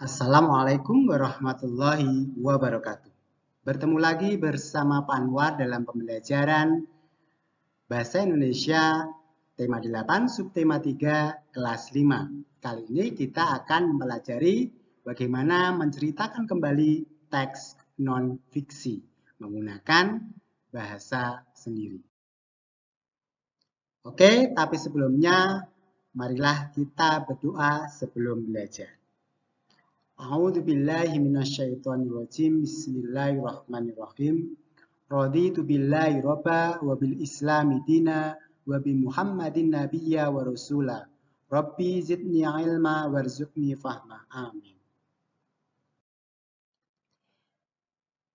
Assalamualaikum warahmatullahi wabarakatuh. Bertemu lagi bersama Pak Anwar dalam pembelajaran Bahasa Indonesia tema 8 subtema 3 kelas 5. Kali ini kita akan mempelajari bagaimana menceritakan kembali teks non-fiksi menggunakan bahasa sendiri. Oke, tapi sebelumnya marilah kita berdoa sebelum belajar. A'udzu billahi minasyaitonir rajim. Bismillahirrahmanirrahim. Raditu billahi robba wa bil islami dina wa bi Muhammadin nabiyya wa rasula. Rabbi zidni ilma warzuqni fahma. Amin.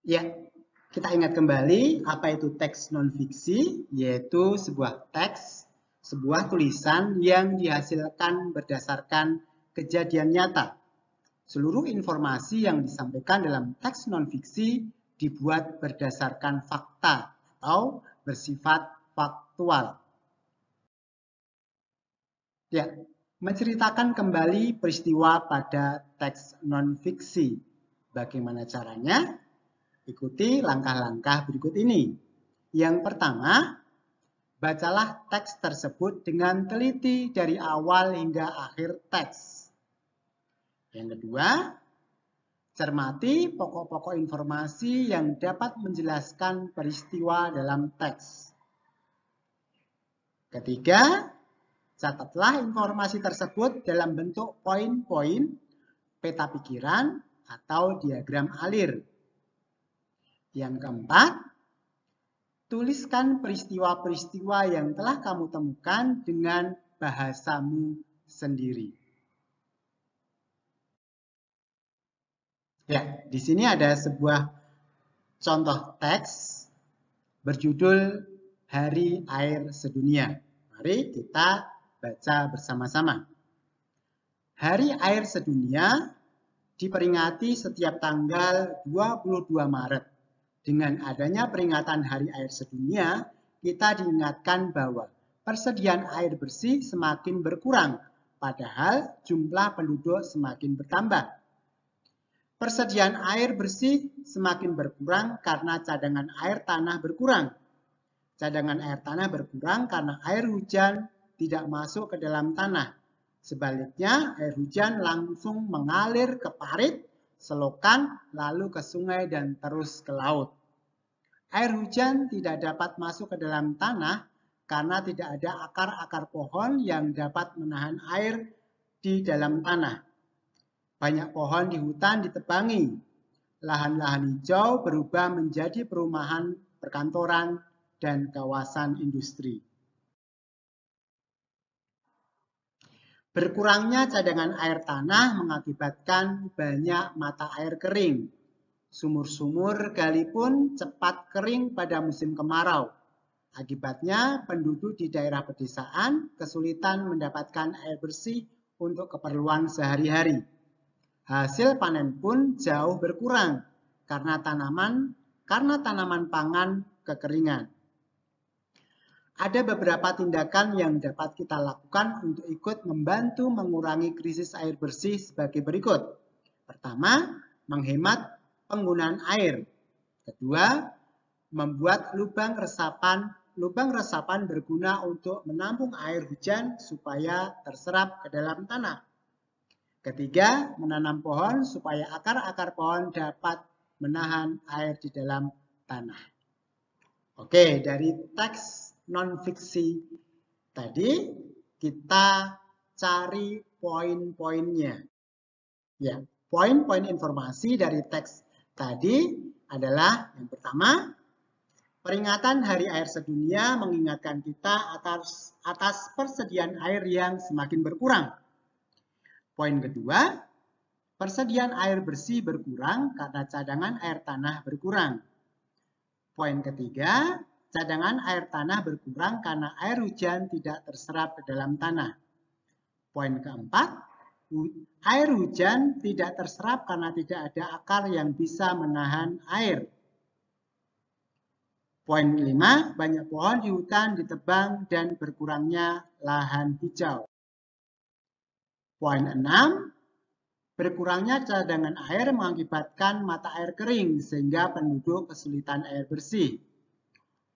Ya, kita ingat kembali apa itu teks non-fiksi, yaitu sebuah teks, sebuah tulisan yang dihasilkan berdasarkan kejadian nyata. Seluruh informasi yang disampaikan dalam teks non-fiksi dibuat berdasarkan fakta atau bersifat faktual. Ya, menceritakan kembali peristiwa pada teks non-fiksi. Bagaimana caranya? Ikuti langkah-langkah berikut ini. Yang pertama, bacalah teks tersebut dengan teliti dari awal hingga akhir teks. Yang kedua, cermati pokok-pokok informasi yang dapat menjelaskan peristiwa dalam teks. Ketiga, catatlah informasi tersebut dalam bentuk poin-poin, peta pikiran, atau diagram alir. Yang keempat, tuliskan peristiwa-peristiwa yang telah kamu temukan dengan bahasamu sendiri. Ya, di sini ada sebuah contoh teks berjudul Hari Air Sedunia. Mari kita baca bersama-sama. Hari Air Sedunia diperingati setiap tanggal 22 Maret. Dengan adanya peringatan Hari Air Sedunia, kita diingatkan bahwa persediaan air bersih semakin berkurang, padahal jumlah penduduk semakin bertambah. Persediaan air bersih semakin berkurang karena cadangan air tanah berkurang. Cadangan air tanah berkurang karena air hujan tidak masuk ke dalam tanah. Sebaliknya, air hujan langsung mengalir ke parit, selokan, lalu ke sungai dan terus ke laut. Air hujan tidak dapat masuk ke dalam tanah karena tidak ada akar-akar pohon yang dapat menahan air di dalam tanah. Banyak pohon di hutan ditebangi. Lahan-lahan hijau berubah menjadi perumahan, perkantoran, dan kawasan industri. Berkurangnya cadangan air tanah mengakibatkan banyak mata air kering. Sumur-sumur gali pun cepat kering pada musim kemarau. Akibatnya, penduduk di daerah pedesaan kesulitan mendapatkan air bersih untuk keperluan sehari-hari. Hasil panen pun jauh berkurang karena tanaman pangan kekeringan. Ada beberapa tindakan yang dapat kita lakukan untuk ikut membantu mengurangi krisis air bersih sebagai berikut. Pertama, menghemat penggunaan air. Kedua, membuat lubang resapan berguna untuk menampung air hujan supaya terserap ke dalam tanah. Ketiga, menanam pohon supaya akar-akar pohon dapat menahan air di dalam tanah. Oke, dari teks non-fiksi tadi kita cari poin-poinnya. Ya, poin-poin informasi dari teks tadi adalah yang pertama, peringatan Hari Air Sedunia mengingatkan kita atas persediaan air yang semakin berkurang. Poin kedua, persediaan air bersih berkurang karena cadangan air tanah berkurang. Poin ketiga, cadangan air tanah berkurang karena air hujan tidak terserap ke dalam tanah. Poin keempat, air hujan tidak terserap karena tidak ada akar yang bisa menahan air. Poin kelima, banyak pohon di hutan ditebang dan berkurangnya lahan hijau. Poin 6, Berkurangnya cadangan air mengakibatkan mata air kering sehingga penduduk kesulitan air bersih.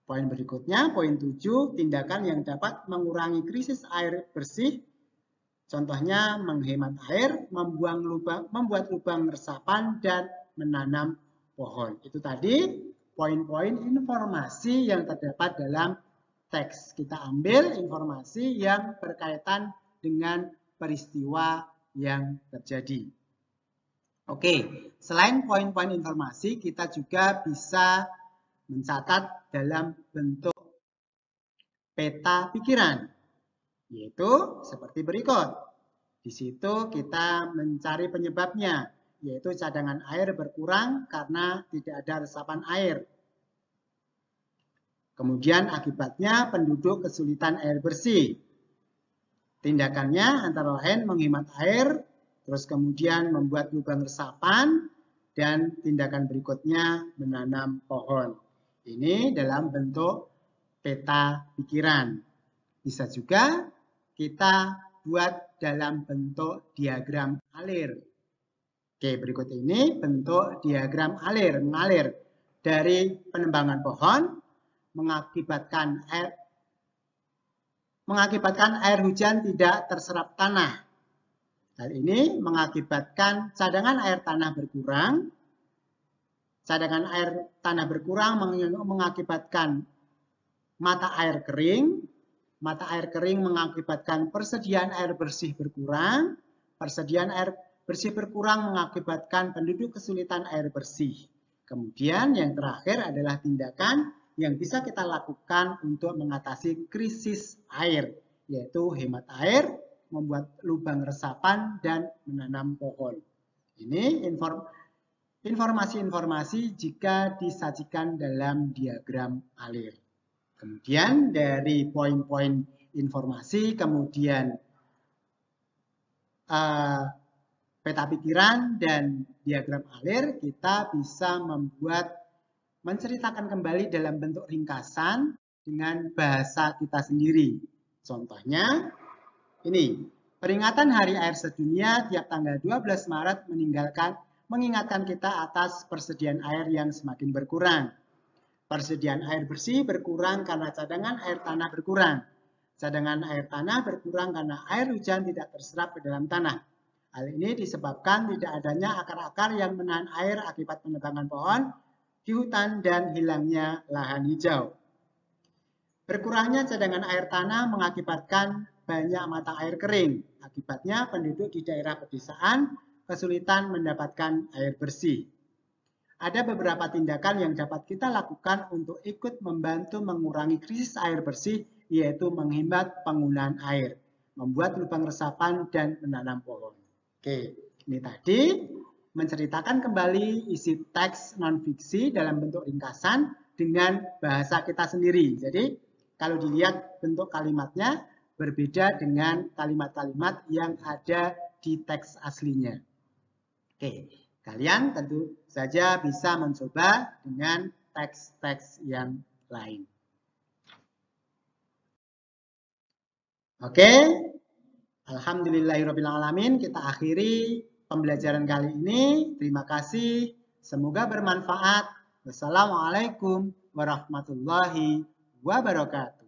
Poin berikutnya, poin 7, tindakan yang dapat mengurangi krisis air bersih. Contohnya menghemat air, membuat lubang resapan, dan menanam pohon. Itu tadi poin-poin informasi yang terdapat dalam teks. Kita ambil informasi yang berkaitan dengan peristiwa yang terjadi. Oke, selain poin-poin informasi, kita juga bisa mencatat dalam bentuk peta pikiran, yaitu seperti berikut. Di situ kita mencari penyebabnya, yaitu cadangan air berkurang karena tidak ada resapan air. Kemudian akibatnya penduduk kesulitan air bersih. Tindakannya antara lain menghemat air, terus kemudian membuat lubang resapan, dan tindakan berikutnya menanam pohon. Ini dalam bentuk peta pikiran. Bisa juga kita buat dalam bentuk diagram alir. Oke, berikut ini bentuk diagram alir, mengalir dari penebangan pohon mengakibatkan air hujan tidak terserap tanah. Hal ini mengakibatkan cadangan air tanah berkurang. Cadangan air tanah berkurang mengakibatkan mata air kering. Mata air kering mengakibatkan persediaan air bersih berkurang. Persediaan air bersih berkurang mengakibatkan penduduk kesulitan air bersih. Kemudian yang terakhir adalah tindakan yang bisa kita lakukan untuk mengatasi krisis air, yaitu hemat air, membuat lubang resapan, dan menanam pohon. Ini informasi-informasi jika disajikan dalam diagram alir. Kemudian dari poin-poin informasi, kemudian peta pikiran dan diagram alir, kita bisa menceritakan kembali dalam bentuk ringkasan dengan bahasa kita sendiri. Contohnya, ini, peringatan Hari Air Sedunia tiap tanggal 12 Maret mengingatkan kita atas persediaan air yang semakin berkurang. Persediaan air bersih berkurang karena cadangan air tanah berkurang. Cadangan air tanah berkurang karena air hujan tidak terserap ke dalam tanah. Hal ini disebabkan tidak adanya akar-akar yang menahan air akibat penebangan pohon di hutan dan hilangnya lahan hijau. Berkurangnya cadangan air tanah mengakibatkan banyak mata air kering. Akibatnya penduduk di daerah pedesaan kesulitan mendapatkan air bersih. Ada beberapa tindakan yang dapat kita lakukan untuk ikut membantu mengurangi krisis air bersih, yaitu menghemat penggunaan air, membuat lubang resapan, dan menanam pohon. Oke, ini tadi menceritakan kembali isi teks non-fiksi dalam bentuk ringkasan dengan bahasa kita sendiri. Jadi, kalau dilihat bentuk kalimatnya berbeda dengan kalimat-kalimat yang ada di teks aslinya. Oke, kalian tentu saja bisa mencoba dengan teks-teks yang lain. Oke, alhamdulillahirrahmanirrahim, kita akhiri pembelajaran kali ini. Terima kasih, semoga bermanfaat. Wassalamualaikum warahmatullahi wabarakatuh.